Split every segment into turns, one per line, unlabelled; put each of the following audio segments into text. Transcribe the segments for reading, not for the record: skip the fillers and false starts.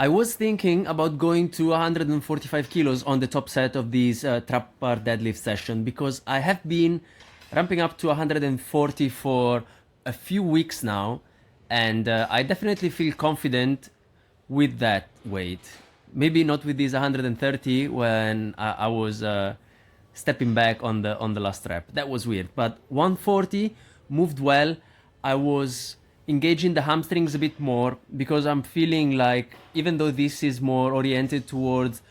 I was thinking about going to 145 kilos on the top set of this trap bar deadlift session because I have been ramping up to 140 for a few weeks now, and I definitely feel confident with that weight. Maybe not with this 130 when I was stepping back on the last rep. That was weird, but 140 moved well. I was engaging the hamstrings a bit more because I'm feeling like even though this is more oriented towards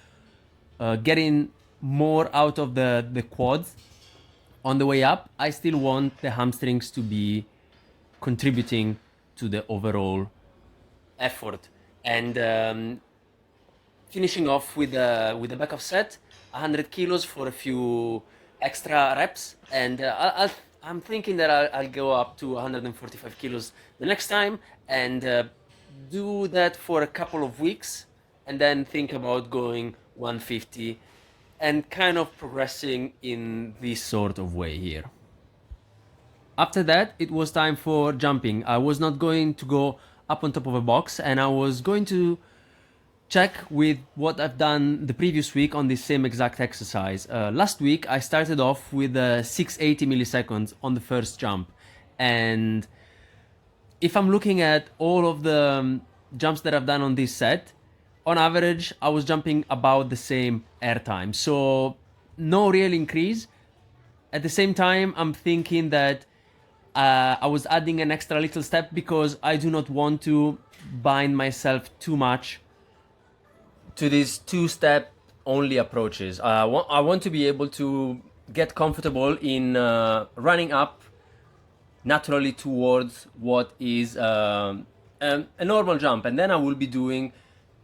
getting more out of the quads on the way up, I still want the hamstrings to be contributing to the overall effort. And finishing off with the back of set, 100 kilos for a few extra reps, and I'm thinking that I'll go up to 145 kilos the next time and do that for a couple of weeks, and then think about going 150 and kind of progressing in this sort of way here. After that, it was time for jumping. I was not going to go up on top of a box, and I was going to check with what I've done the previous week on this same exact exercise. Last week, I started off with 680 milliseconds on the first jump. And if I'm looking at all of the jumps that I've done on this set, on average, I was jumping about the same air time. So no real increase. At the same time, I'm thinking that I was adding an extra little step because I do not want to bind myself too much to these two-step only approaches. I want to be able to get comfortable in running up naturally towards what is a normal jump, and then I will be doing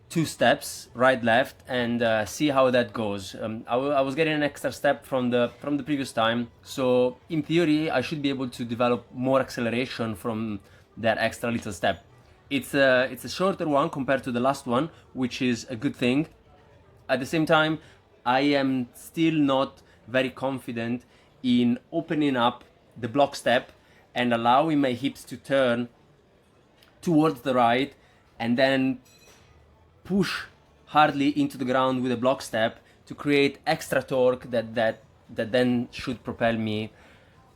two steps, right, left, and see how that goes. I was getting an extra step from the previous time, so in theory I should be able to develop more acceleration from that extra little step. It's a shorter one compared to the last one, which is a good thing. At the same time, I am still not very confident in opening up the block step and allowing my hips to turn towards the right and then push hardly into the ground with a block step to create extra torque that then should propel me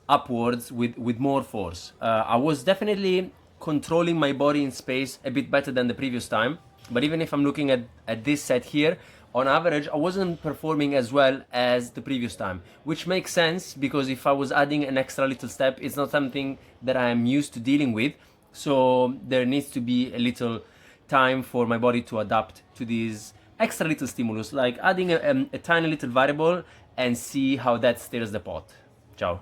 upwards with more force. I was definitely controlling my body in space a bit better than the previous time, but even if I'm looking at this set here, on average I wasn't performing as well as the previous time, which makes sense because if I was adding an extra little step, it's not something that I am used to dealing with, so there needs to be a little time for my body to adapt to these extra little stimulus, like adding a tiny little variable and see how that stirs the pot. Ciao.